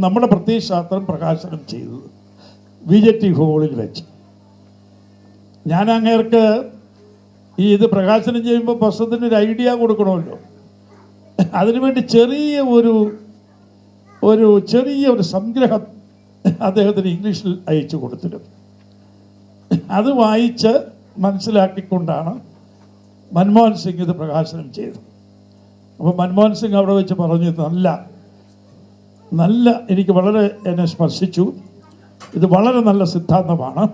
നമ്മുടെ പ്രത്യയശാസ്ത്രം പ്രകാശനം ചെയ്തത് VJT ഹാളിൽ വെച്ച്. ഞാൻ അങ്ങേർക്ക് ഇത് പ്രകാശനം ചെയ്യുമ്പോൾ പുസ്തകത്തിന് ഒരു ഐഡിയ കൊടുക്കണമല്ലോ. അതിനുവേണ്ടി ചെറിയ ഒരു സംഗ്രഹം അദ്ദേഹത്തിന് ഇംഗ്ലീഷിൽ അയച്ചു കൊടുത്തിരുന്നു. അത് വായിച്ച് മനസ്സിലാക്കിക്കൊണ്ടാണ് മൻമോഹൻ സിംഗ് ഇത് പ്രകാശനം ചെയ്തത്. അപ്പോൾ മൻമോഹൻ സിംഗ് അവിടെ വെച്ച് പറഞ്ഞു, നല്ല എനിക്ക് വളരെ എന്നെ സ്പർശിച്ചു, ഇത് വളരെ നല്ല സിദ്ധാന്തമാണ്,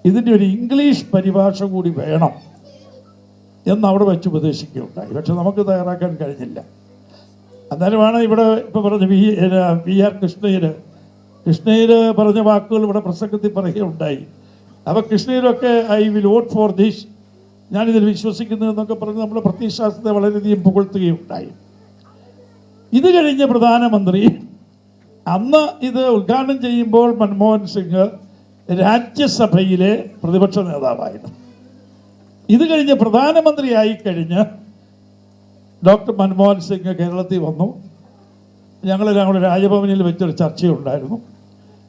ഇതിൻ്റെ ഒരു ഇംഗ്ലീഷ് പരിഭാഷ കൂടി വേണം എന്ന് അവിടെ വെച്ച് ഉപദേശിക്കുകയുണ്ടായി. പക്ഷെ നമുക്ക് തയ്യാറാക്കാൻ കഴിഞ്ഞില്ല. അന്നേരമാണ് ഇവിടെ ഇപ്പോൾ പറഞ്ഞ VR കൃഷ്ണയ്യർ പറഞ്ഞ വാക്കുകൾ ഇവിടെ പ്രസംഗത്തിൽ പറയുകയുണ്ടായി. അപ്പോൾ കൃഷ്ണയ്യരൊക്കെ I will vote for this, ഞാനിതിൽ വിശ്വസിക്കുന്നു എന്നൊക്കെ പറഞ്ഞ് നമ്മുടെ പ്രത്യയശാസ്ത്രത്തെ വളരെയധികം പുകഴ്ത്തുകയുണ്ടായി. ഇത് കഴിഞ്ഞ പ്രധാനമന്ത്രി അന്ന് ഇത് ഉദ്ഘാടനം ചെയ്യുമ്പോൾ മൻമോഹൻ സിംഗ് രാജ്യസഭയിലെ പ്രതിപക്ഷ നേതാവായിരുന്നു. ഇത് കഴിഞ്ഞ് പ്രധാനമന്ത്രിയായി കഴിഞ്ഞ് ഡോക്ടർ മൻമോഹൻ സിംഗ് കേരളത്തിൽ വന്നു. ഞങ്ങളെല്ലാം കൂടെ രാജഭവനിൽ വെച്ചൊരു ചർച്ചയുണ്ടായിരുന്നു,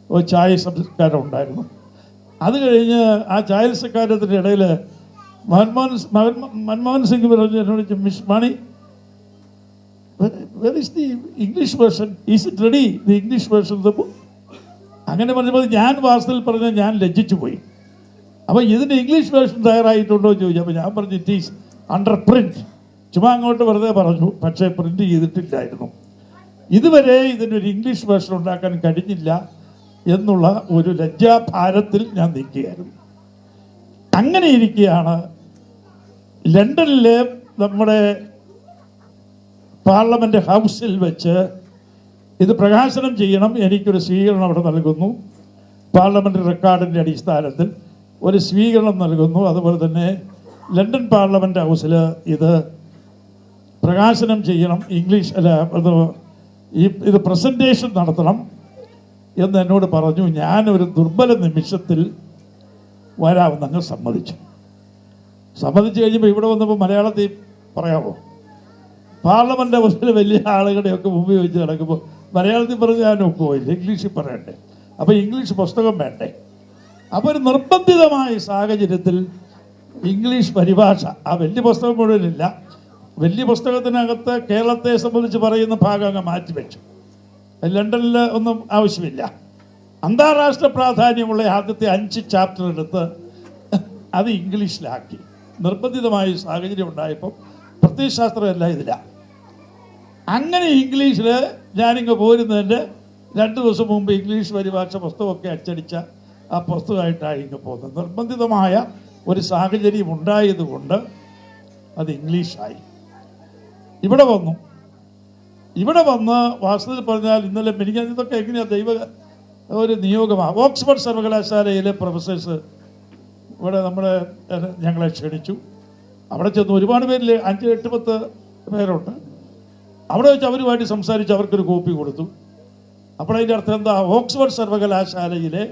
ഒരു ചായ സംസ്കാരം ഉണ്ടായിരുന്നു. അത് കഴിഞ്ഞ് ആ ചായ സംസ്കാരത്തിൻ്റെ ഇടയിൽ മൻമോഹൻ സിംഗ് പറഞ്ഞു, miss Mani, where is the English version? Is it ready? The English version of the book? അങ്ങനെ പറഞ്ഞപ്പോൾ ഞാൻ വാസ്തവത്തിൽ പറഞ്ഞ ഞാൻ ലജ്ജിച്ചു പോയി. അപ്പോൾ ഇതിൻ്റെ ഇംഗ്ലീഷ് വേർഷൻ തയ്യാറായിട്ടുണ്ടോ എന്ന് ചോദിച്ചു. അപ്പോൾ ഞാൻ പറഞ്ഞു ഇറ്റ് ഈസ് അണ്ടർ പ്രിന്റ്. ചുമ്മാ അങ്ങോട്ട് വെറുതെ പറഞ്ഞു, പക്ഷേ പ്രിന്റ് ചെയ്തിട്ടില്ലായിരുന്നു. ഇതുവരെ ഇതിനൊരു ഇംഗ്ലീഷ് വേർഷൻ ഉണ്ടാക്കാൻ കഴിഞ്ഞില്ല എന്നുള്ള ഒരു ലജ്ജാഭാരത്തിൽ ഞാൻ നിൽക്കുകയായിരുന്നു. അങ്ങനെ ഇരിക്കുകയാണ് ലണ്ടനിലെ നമ്മുടെ പാർലമെന്റ് ഹൗസിൽ വെച്ച് ഇത് പ്രകാശനം ചെയ്യണം, എനിക്കൊരു സ്വീകരണം അവിടെ നൽകുന്നു. പാർലമെന്റ് റെക്കോർഡിൻ്റെ അടിസ്ഥാനത്തിൽ ഒരു സ്വീകരണം നൽകുന്നു. അതുപോലെ തന്നെ ലണ്ടൻ പാർലമെന്റ് ഹൗസിൽ ഇത് പ്രകാശനം ചെയ്യണം, ഇംഗ്ലീഷ് ഇത് പ്രസന്റേഷൻ നടത്തണം എന്ന് എന്നോട് പറഞ്ഞു. ഞാനൊരു ദുർബല നിമിഷത്തിൽ വരാമെന്ന് അങ്ങ് സമ്മതിച്ചു കഴിഞ്ഞപ്പോൾ ഇവിടെ വന്നപ്പോൾ മലയാളത്തിൽ പറയാമോ? പാർലമെന്റ് ഹൗസിൽ വലിയ ആളുകളുടെയൊക്കെ മുമ്പിൽ വെച്ച് നടക്കുമ്പോൾ മലയാളത്തിൽ പറഞ്ഞ് ഞാൻ ഒക്കുപോയില്ല, ഇംഗ്ലീഷിൽ പറയണ്ടേ, അപ്പോൾ ഇംഗ്ലീഷ് പുസ്തകം വേണ്ടേ. അപ്പോൾ ഒരു നിർബന്ധിതമായ സാഹചര്യത്തിൽ ഇംഗ്ലീഷ് പരിഭാഷ, ആ വലിയ പുസ്തകം മുഴുവനില്ല, വലിയ പുസ്തകത്തിനകത്ത് കേരളത്തെ സംബന്ധിച്ച് പറയുന്ന ഭാഗം അങ്ങ് മാറ്റിവെച്ചു. ലണ്ടനിൽ ഒന്നും ആവശ്യമില്ല. അന്താരാഷ്ട്ര പ്രാധാന്യമുള്ള ആദ്യത്തെ 5 ചാപ്റ്റർ എടുത്ത് അത് ഇംഗ്ലീഷിലാക്കി. നിർബന്ധിതമായ സാഹചര്യം ഉണ്ടായപ്പോൾ പ്രത്യയശാസ്ത്രമല്ല ഇതില്ല. അങ്ങനെ ഇംഗ്ലീഷിൽ ഞാനിങ്ങ് പോരുന്നതിൻ്റെ 2 ദിവസം മുമ്പ് ഇംഗ്ലീഷ് പരിഭാഷ പുസ്തകമൊക്കെ അച്ചടിച്ച ആ പുസ്തകമായിട്ടാണ് ഇങ്ങ് പോകുന്നത്. നിർബന്ധിതമായ ഒരു സാഹചര്യം ഉണ്ടായതുകൊണ്ട് അത് ഇംഗ്ലീഷായി. ഇവിടെ വന്ന് വാസ്തവത്തിൽ പറഞ്ഞാൽ ഇന്നലെ ഇതൊക്കെ എങ്ങനെയാണ് ഒരു നിയോഗമാണ്. ഓക്സ്ഫോർഡ് സർവകലാശാലയിലെ പ്രൊഫസേഴ്സ് ഇവിടെ ഞങ്ങളെ ക്ഷണിച്ചു. അവിടെ ചെന്ന് ഒരുപാട് പേരിൽ 5, 8, 10 പേരുണ്ട്. അവിടെ വെച്ച് അവരുമായിട്ട് സംസാരിച്ച് അവർക്കൊരു കോപ്പി കൊടുത്തു. അപ്പോൾ അതിൻ്റെ അർത്ഥം എന്താ? ഓക്സ്ഫോർഡ് സർവകലാശാലയിലെ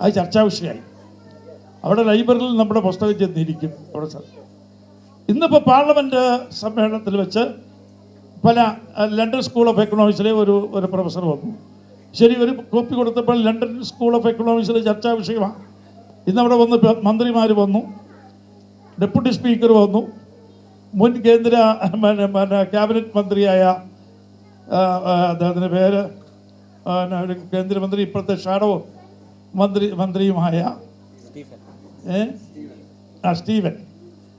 അത് ചർച്ചാ വിഷയമായി. അവിടെ ലൈബ്രറിയിൽ നമ്മുടെ പുസ്തകം ചെന്നിരിക്കും. അവിടെ ഇന്നിപ്പോൾ പാർലമെൻറ്റ് സമ്മേളനത്തിൽ വെച്ച് പല ലണ്ടൻ സ്കൂൾ ഓഫ് എക്കണോമിക്സിലെ ഒരു പ്രൊഫസർ വന്നു. ശരി, ഒരു കോപ്പി കൊടുത്തപ്പോൾ ലണ്ടൻ സ്കൂൾ ഓഫ് എക്കണോമിക്സിലെ ചർച്ചാ വിഷയമാണ്. ഇന്നവിടെ വന്ന് മന്ത്രിമാർ വന്നു, ഡെപ്യൂട്ടി സ്പീക്കർ വന്നു, മുൻ കേന്ദ്ര ക്യാബിനറ്റ് മന്ത്രിയായ അദ്ദേഹത്തിൻ്റെ പേര് കേന്ദ്രമന്ത്രി ഇപ്പോഴത്തെ ഷാഡോ മന്ത്രിയുമായ സ്റ്റീവൻ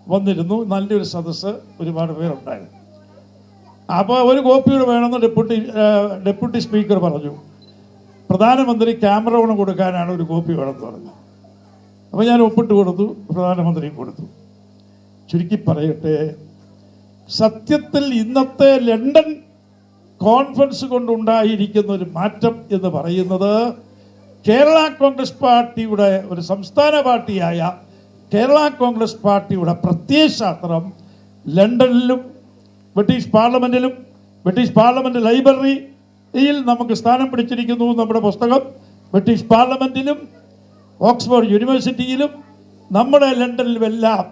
വന്നിരുന്നു. നല്ലൊരു സദസ്സ്, ഒരുപാട് പേരുണ്ടായിരുന്നു. അപ്പോൾ ഒരു കോപ്പിയോട് വേണമെന്ന് ഡെപ്യൂട്ടി സ്പീക്കർ പറഞ്ഞു. പ്രധാനമന്ത്രി ക്യാമറോണ് കൊടുക്കാനാണ് ഒരു കോപ്പി വേണമെന്ന് പറഞ്ഞു. അപ്പോൾ ഞാൻ ഒപ്പിട്ട് കൊടുത്തു, പ്രധാനമന്ത്രിയും കൊടുത്തു. ചുരുക്കി പറയട്ടെ, സത്യത്തിൽ ഇന്നത്തെ ലണ്ടൻ കോൺഫറൻസ് കൊണ്ടുണ്ടായിരിക്കുന്ന ഒരു മാറ്റം എന്ന് പറയുന്നത് കേരള കോൺഗ്രസ് പാർട്ടിയുടെ ഒരു സംസ്ഥാന പാർട്ടിയായ കേരള കോൺഗ്രസ് പാർട്ടിയുടെ പ്രത്യയശാസ്ത്രം ലണ്ടനിലും ബ്രിട്ടീഷ് പാർലമെന്റ് ലൈബ്രറിയിൽ നമുക്ക് സ്ഥാനം പിടിച്ചിരിക്കുന്നു. നമ്മുടെ പുസ്തകം ബ്രിട്ടീഷ് പാർലമെന്റിലും ഓക്സ്ഫോർഡ് യൂണിവേഴ്സിറ്റിയിലും നമ്മുടെ ലണ്ടനിലുമെല്ലാം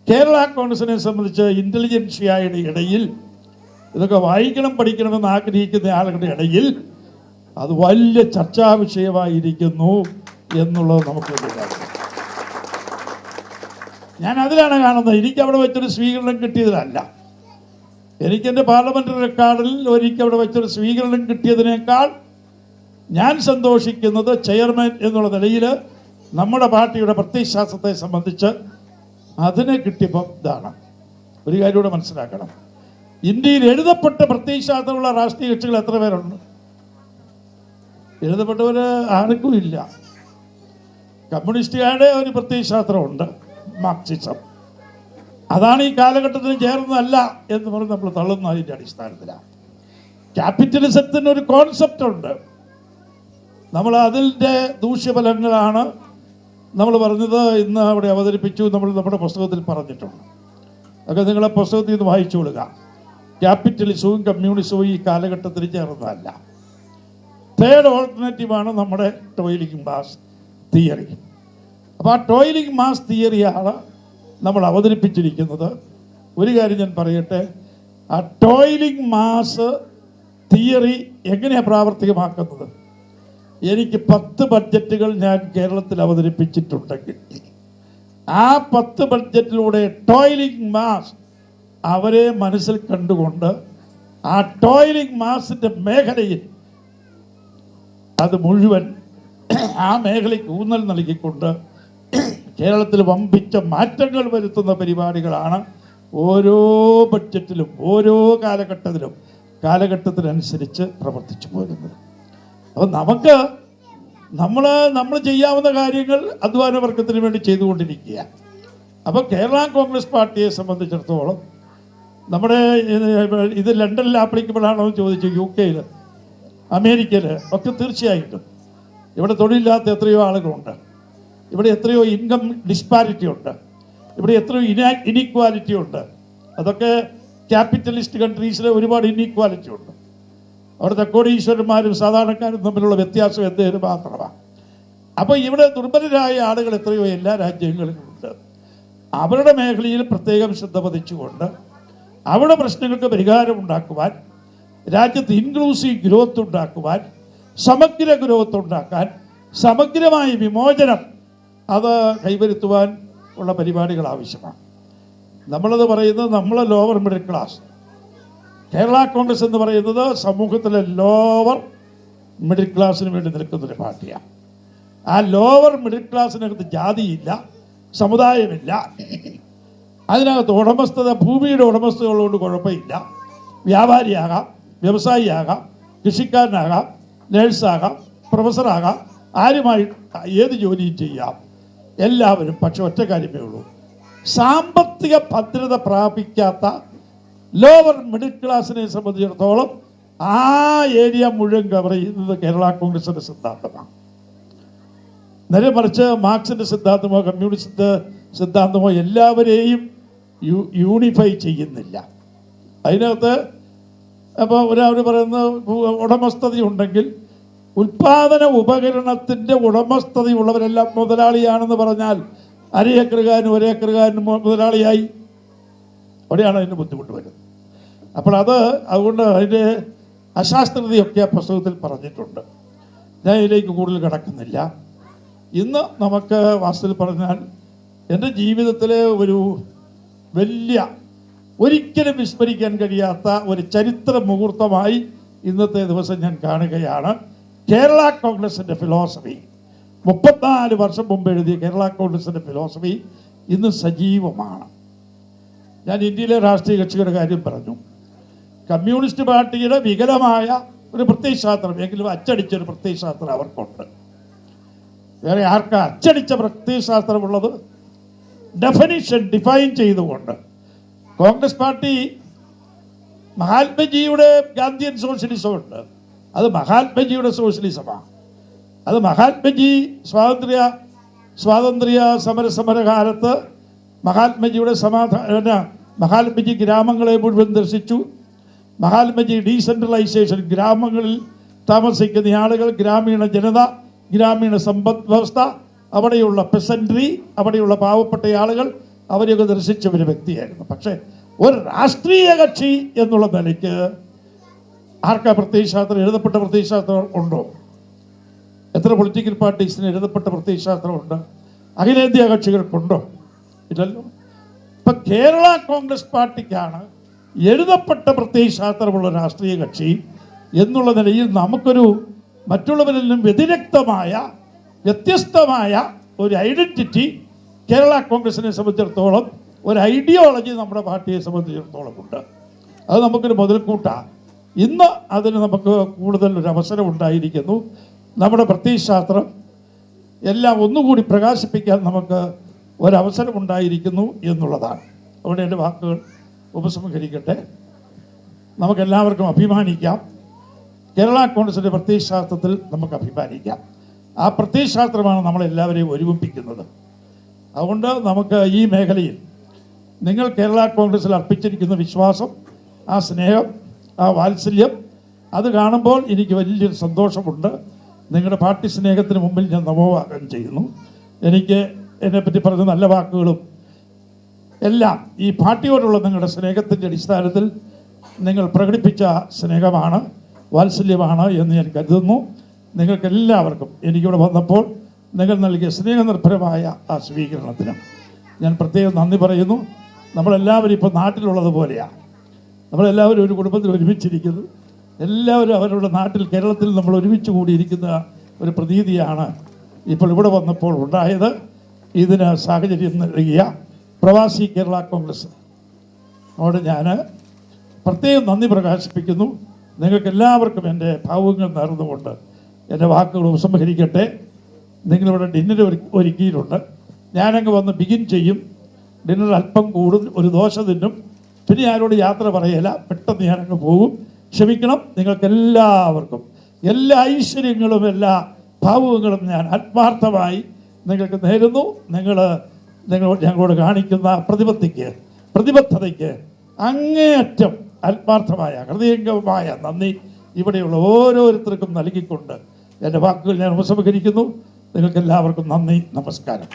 കേരള കോൺഗ്രസിനെ സംബന്ധിച്ച് ഇന്റലിജൻസിയയുടെ ഇടയിൽ ഇതൊക്കെ വായിക്കണം പഠിക്കണമെന്ന് ആഗ്രഹിക്കുന്ന ആളുകളുടെ ഇടയിൽ അത് വലിയ ചർച്ചാ വിഷയമായിരിക്കുന്നു എന്നുള്ളത് നമുക്ക് മനസ്സിലാക്കാം. ഞാൻ അതിലാണ് കാണുന്നത്. എനിക്ക് അവിടെ വെച്ചൊരു സ്വീകരണം കിട്ടിയതിലല്ല, എനിക്കെൻ്റെ പാർലമെന്ററി റെക്കോർഡിൽ ഒരിക്കൽ വെച്ചൊരു സ്വീകരണം കിട്ടിയതിനേക്കാൾ ഞാൻ സന്തോഷിക്കുന്നത് ചെയർമാൻ എന്നുള്ള നിലയിൽ നമ്മുടെ പാർട്ടിയുടെ പ്രത്യയശാസ്ത്രത്തെ സംബന്ധിച്ച് അതിനെ കിട്ടിയപ്പോൾ ഇതാണ്. ഒരു കാര്യം കൂടെ മനസ്സിലാക്കണം, ഇന്ത്യയിൽ എഴുതപ്പെട്ട പ്രത്യയശാസ്ത്രമുള്ള രാഷ്ട്രീയ കക്ഷികൾ എത്ര പേരുണ്ട്? എഴുതപ്പെട്ടവർ ആർക്കും ഇല്ല. കമ്മ്യൂണിസ്റ്റുകാരുടെ ഒരു പ്രത്യയശാസ്ത്രമുണ്ട്, മാർക്സിസം. അതാണ് ഈ കാലഘട്ടത്തിന് ചേർന്നതല്ല എന്ന് പറഞ്ഞ് നമ്മൾ തള്ളുന്ന അതിൻ്റെ അടിസ്ഥാനത്തിലാണ്. ക്യാപിറ്റലിസത്തിന് ഒരു കോൺസെപ്റ്റ് ഉണ്ട്. നമ്മൾ അതിൻ്റെ ദൂഷ്യഫലങ്ങളാണ് നമ്മൾ പറഞ്ഞത്, ഇന്ന് അവിടെ അവതരിപ്പിച്ചു, നമ്മൾ നമ്മുടെ പുസ്തകത്തിൽ പറഞ്ഞിട്ടുണ്ട്. അതൊക്കെ നിങ്ങളെ പുസ്തകത്തിൽ നിന്ന് വായിച്ചു കൊടുക്കുക. ക്യാപിറ്റലിസവും കമ്മ്യൂണിസവും ഈ കാലഘട്ടത്തിൽ ചേർന്നതല്ല. തേർഡ് ഓൾട്ടർനേറ്റീവാണ് നമ്മുടെ ടോയിലിംഗ് മാസ് തിയറി. അപ്പോൾ ആ ടോയിലിംഗ് മാസ് തിയറിയാണ് നമ്മൾ അവതരിപ്പിച്ചിരിക്കുന്നത്. ഒരു കാര്യം ഞാൻ പറയട്ടെ, ആ ടോയിലിംഗ് മാസ് തിയറി എങ്ങനെയാണ് പ്രാവർത്തികമാക്കുന്നത്? എനിക്ക് 10 ബഡ്ജറ്റുകൾ ഞാൻ കേരളത്തിൽ അവതരിപ്പിച്ചിട്ടുണ്ടെങ്കിൽ ആ 10 ബഡ്ജറ്റിലൂടെ ടോയിലിംഗ് മാസ് അവരെ മനസ്സിൽ കണ്ടുകൊണ്ട് ആ ടോയിലിംഗ് മാസിന്റെ മേഖലയിൽ അത് മുഴുവൻ ആ മേഖലയ്ക്ക് ഊന്നൽ നൽകിക്കൊണ്ട് കേരളത്തിൽ വമ്പിച്ച മാറ്റങ്ങൾ വരുത്തുന്ന പരിപാടികളാണ് ഓരോ ബഡ്ജറ്റിലും ഓരോ കാലഘട്ടത്തിനനുസരിച്ച് പ്രവർത്തിച്ചു പോരുന്നത്. അപ്പോൾ നമ്മൾ ചെയ്യാവുന്ന കാര്യങ്ങൾ അധ്വാന വർഗത്തിന് വേണ്ടി ചെയ്തുകൊണ്ടിരിക്കുക. അപ്പോൾ കേരള കോൺഗ്രസ് പാർട്ടിയെ സംബന്ധിച്ചിടത്തോളം നമ്മുടെ ഇത് ലണ്ടനിൽ ആപ്ലിക്കബിൾ ആണോ എന്ന് ചോദിച്ചു. UK-യിൽ അമേരിക്കയിൽ ഒക്കെ തീർച്ചയായിട്ടും. ഇവിടെ തൊഴിലില്ലാത്ത എത്രയോ ആളുകളുണ്ട്, ഇവിടെ എത്രയോ ഇൻകം ഡിസ്പാരിറ്റി ഉണ്ട്, ഇവിടെ എത്രയോ ഇനീക്വാലിറ്റി ഉണ്ട്. അതൊക്കെ ക്യാപിറ്റലിസ്റ്റ് കൺട്രീസിൽ ഒരുപാട് ഇനീക്വാലിറ്റി ഉണ്ട്. അവിടുത്തെ കോടീശ്വരന്മാരും സാധാരണക്കാരും തമ്മിലുള്ള വ്യത്യാസം എന്തേലും മാത്രമാണ്. അപ്പോൾ ഇവിടെ ദുർബലരായ ആളുകൾ എത്രയോ എല്ലാ രാജ്യങ്ങളിലുമുണ്ട്. അവരുടെ മേഖലയിൽ പ്രത്യേകം ശ്രദ്ധ പതിച്ചുകൊണ്ട് അവിടെ പ്രശ്നങ്ങൾക്ക് പരിഹാരം ഉണ്ടാക്കുവാൻ, രാജ്യത്ത് ഇൻക്ലൂസീവ് ഗ്രോത്ത് ഉണ്ടാക്കുവാൻ, സമഗ്ര ഗ്രോത്ത് ഉണ്ടാക്കാൻ, സമഗ്രമായ വിമോചനം അത് കൈവരുത്തുവാൻ ഉള്ള പരിപാടികൾ ആവശ്യമാണ്. നമ്മളത് പറയുന്നത് നമ്മളെ lower middle class. Kerala Congress എന്ന് പറയുന്നത് സമൂഹത്തിലെ ലോവർ മിഡിൽ ക്ലാസ്സിന് വേണ്ടി നിൽക്കുന്നൊരു പാർട്ടിയാണ്. ആ ലോവർ മിഡിൽ ക്ലാസ്സിനകത്ത് ജാതിയില്ല, സമുദായമില്ല. അതിനകത്ത് ഉടമസ്ഥത, ഭൂമിയുടെ ഉടമസ്ഥതകളോട് കുഴപ്പമില്ല. വ്യാപാരിയാകാം, വ്യവസായിയാകാം, കൃഷിക്കാരനാകാം, നേഴ്സാകാം, പ്രൊഫസറാകാം, ആരുമായി ഏത് ജോലിയും ചെയ്യാം എല്ലാവരും. പക്ഷെ ഒറ്റ കാര്യമേ ഉള്ളൂ, സാമ്പത്തിക ഭദ്രത പ്രാപിക്കാത്ത ലോവർ മിഡിൽ ക്ലാസിനെ സംബന്ധിച്ചിടത്തോളം ആ ഏരിയ മുഴുവൻ കവർ ചെയ്യുന്നത് കേരള കോൺഗ്രസിന്റെ സിദ്ധാന്തമാണ്. നേരെ മറിച്ച് മാർക്സിന്റെ സിദ്ധാന്തമോ കമ്മ്യൂണിസ്റ്റ് സിദ്ധാന്തമോ എല്ലാവരെയും യൂണിഫൈ ചെയ്യുന്നില്ല. അതിനകത്ത് അപ്പോൾ ഒരാൾ പറയുന്ന ഉടമസ്ഥതയുണ്ടെങ്കിൽ ഉൽപാദന ഉപകരണത്തിന്റെ ഉടമസ്ഥതയുള്ളവരെല്ലാം മുതലാളിയാണെന്ന് പറഞ്ഞാൽ അരയേക്കറുകാരനും ഒരേക്കറുകാരനും മുതലാളിയായി. അവിടെയാണ് അതിന് ബുദ്ധിമുട്ട് വരുന്നത്. അപ്പോൾ അതുകൊണ്ട് അതിൻ്റെ അശാസ്ത്രതയൊക്കെ പുസ്തകത്തിൽ പറഞ്ഞിട്ടുണ്ട്. ഞാൻ ഇതിലേക്ക് കൂടുതൽ കിടക്കുന്നില്ല. ഇന്ന് നമുക്ക് വാസ്തവത്തിൽ പറഞ്ഞാൽ എൻ്റെ ജീവിതത്തിലെ ഒരു വലിയ, ഒരിക്കലും വിസ്മരിക്കാൻ കഴിയാത്ത ഒരു ചരിത്ര മുഹൂർത്തമായി ഇന്നത്തെ ദിവസം ഞാൻ കാണുകയാണ്. കേരള കോൺഗ്രസിൻ്റെ ഫിലോസഫി, 34 വർഷം മുമ്പ് എഴുതിയ കേരള കോൺഗ്രസിൻ്റെ ഫിലോസഫി ഇന്ന് സജീവമാണ്. ഞാൻ ഇന്ത്യയിലെ രാഷ്ട്രീയ കക്ഷികളുടെ കാര്യം പറഞ്ഞു. കമ്മ്യൂണിസ്റ്റ് പാർട്ടിയുടെ വികലമായ ഒരു പ്രത്യയശാസ്ത്രം, എങ്കിലും അച്ചടിച്ചൊരു പ്രത്യയശാസ്ത്രം അവർക്കുണ്ട്. വേറെ ആർക്കാ അച്ചടിച്ച പ്രത്യയശാസ്ത്രമുള്ളത്? ഡിഫൈൻ ചെയ്തുകൊണ്ട് കോൺഗ്രസ് പാർട്ടി മഹാത്മജിയുടെ ഗാന്ധിയൻ സോഷ്യലിസം ഉണ്ട്, അത് മഹാത്മജിയുടെ സോഷ്യലിസമാണ്. അത് മഹാത്മജി സ്വാതന്ത്ര്യ സമരകാലത്ത് മഹാത്മജിയുടെ മഹാത്മജി ഗ്രാമങ്ങളെ മുഴുവൻ ദർശിച്ചു. മഹാത്മജി ഡീസെൻട്രലൈസേഷൻ, ഗ്രാമങ്ങളിൽ താമസിക്കുന്ന ആളുകൾ, ഗ്രാമീണ ജനത, ഗ്രാമീണ സമ്പദ് വ്യവസ്ഥ, അവിടെയുള്ള പെസൻട്രി, അവിടെയുള്ള പാവപ്പെട്ട ആളുകൾ, അവരെയൊക്കെ ദർശിച്ച ഒരു വ്യക്തിയായിരുന്നു. പക്ഷേ ഒരു രാഷ്ട്രീയ കക്ഷി എന്നുള്ള നിലയ്ക്ക് ആർക്കാ പ്രത്യയശാസ്ത്രം, എഴുതപ്പെട്ട പ്രത്യയശാസ്ത്രം ഉണ്ടോ? എത്ര പൊളിറ്റിക്കൽ പാർട്ടീസിന് എഴുതപ്പെട്ട പ്രത്യയശാസ്ത്രമുണ്ട്? അഖിലേന്ത്യാ കക്ഷികൾക്കുണ്ടോ? ഇല്ലല്ലോ. ഇപ്പൊ കേരള കോൺഗ്രസ് പാർട്ടിക്കാണ് എഴുതപ്പെട്ട പ്രത്യയശാസ്ത്രമുള്ള രാഷ്ട്രീയ കക്ഷി എന്നുള്ള നിലയിൽ നമുക്കൊരു മറ്റുള്ളവരിൽ നിന്നും വ്യത്യസ്തമായ ഒരു ഐഡന്റിറ്റി കേരള കോൺഗ്രസിനെ സംബന്ധിച്ചിടത്തോളം, ഒരു ഐഡിയോളജി നമ്മുടെ പാർട്ടിയെ സംബന്ധിച്ചിടത്തോളം ഉണ്ട്. അത് നമുക്കൊരു മുതൽക്കൂട്ടാണ്. ഇന്ന് അതിന് നമുക്ക് കൂടുതൽ ഒരു അവസരം ഉണ്ടായിരിക്കുന്നു. നമ്മുടെ പ്രത്യയശാസ്ത്രം എല്ലാം ഒന്നുകൂടി പ്രകാശിപ്പിക്കാൻ നമുക്ക് ഒരവസരം ഉണ്ടായിരിക്കുന്നു എന്നുള്ളതാണ്. അവിടെ എൻ്റെ വാക്കുകൾ ഉപസംഹരിക്കട്ടെ. നമുക്കെല്ലാവർക്കും അഭിമാനിക്കാം. കേരള കോൺഗ്രസിൻ്റെ പ്രത്യയശാസ്ത്രത്തിൽ നമുക്ക് അഭിമാനിക്കാം. ആ പ്രത്യയശാസ്ത്രമാണ് നമ്മളെല്ലാവരെയും ഒരുമിപ്പിക്കുന്നത്. അതുകൊണ്ട് നമുക്ക് ഈ മേഖലയിൽ നിങ്ങൾ കേരള കോൺഗ്രസിൽ അർപ്പിച്ചിരിക്കുന്ന വിശ്വാസം, ആ സ്നേഹം, ആ വാത്സല്യം, അത് കാണുമ്പോൾ എനിക്ക് വലിയൊരു സന്തോഷമുണ്ട്. നിങ്ങളുടെ പാർട്ടി സ്നേഹത്തിന് മുമ്പിൽ ഞാൻ നമോവാകം ചെയ്യുന്നു. എനിക്ക് എന്നെപ്പറ്റി പറഞ്ഞ നല്ല വാക്കുകളും എല്ലാം ഈ പാർട്ടിയോടുള്ള നിങ്ങളുടെ സ്നേഹത്തിൻ്റെ അടിസ്ഥാനത്തിൽ നിങ്ങൾ പ്രകടിപ്പിച്ച സ്നേഹമാണ്, വാത്സല്യമാണ് എന്ന് ഞാൻ കരുതുന്നു. നിങ്ങൾക്കെല്ലാവർക്കും എനിക്കിവിടെ വന്നപ്പോൾ നിങ്ങൾ നൽകിയ സ്നേഹനിർഭരമായ ആ സ്വീകരണത്തിന് ഞാൻ പ്രത്യേകം നന്ദി പറയുന്നു. നമ്മളെല്ലാവരും ഇപ്പോൾ നാട്ടിലുള്ളത് പോലെയാണ്. നമ്മളെല്ലാവരും ഒരു കുടുംബത്തിൽ ഒരുമിച്ചിരിക്കുന്നു. എല്ലാവരും അവരുടെ നാട്ടിൽ, കേരളത്തിൽ നമ്മൾ ഒരുമിച്ച് കൂടിയിരിക്കുന്ന ഒരു പ്രതീതിയാണ് ഇപ്പോൾ ഇവിടെ വന്നപ്പോൾ ഉണ്ടായത്. ഇതിന് സാഹചര്യം നൽകിയ പ്രവാസി കേരള കോൺഗ്രസ് അവരോട് ഞാൻ പ്രത്യേകം നന്ദി പ്രകാശിപ്പിക്കുന്നു. നിങ്ങൾക്കെല്ലാവർക്കും എൻ്റെ ഭാവുകങ്ങൾ നേർന്നുകൊണ്ട് എൻ്റെ വാക്കുകൾ ഉപസംഹരിക്കട്ടെ. നിങ്ങളിവിടെ ഡിന്നർ ഒരുക്കിയിട്ടുണ്ട്. ഞാനങ്ങ് വന്ന് ബിഗിൻ ചെയ്യും. ഡിന്നർ അല്പം കൂടും, ഒരു ദോശ തിന്നും, പിന്നെ ആരോട് യാത്ര പറയല, പെട്ടെന്ന് ഞാനങ്ങ് പോകും. ക്ഷമിക്കണം. നിങ്ങൾക്കെല്ലാവർക്കും എല്ലാ ഐശ്വര്യങ്ങളും എല്ലാ ഭാവുകങ്ങളും ഞാൻ ആത്മാർത്ഥമായി നിങ്ങൾക്ക് നേരുന്നു. നിങ്ങൾ ഞങ്ങളോട് കാണിക്കുന്ന പ്രതിബദ്ധതയ്ക്ക് അങ്ങേയറ്റം ആത്മാർത്ഥമായ ഹൃദയംഗമായ നന്ദി ഇവിടെയുള്ള ഓരോരുത്തർക്കും നൽകിക്കൊണ്ട് എൻ്റെ വാക്കുകൾ ഞാൻ ഉപസംഹരിക്കുന്നു. നിങ്ങൾക്കെല്ലാവർക്കും നന്ദി, നമസ്കാരം.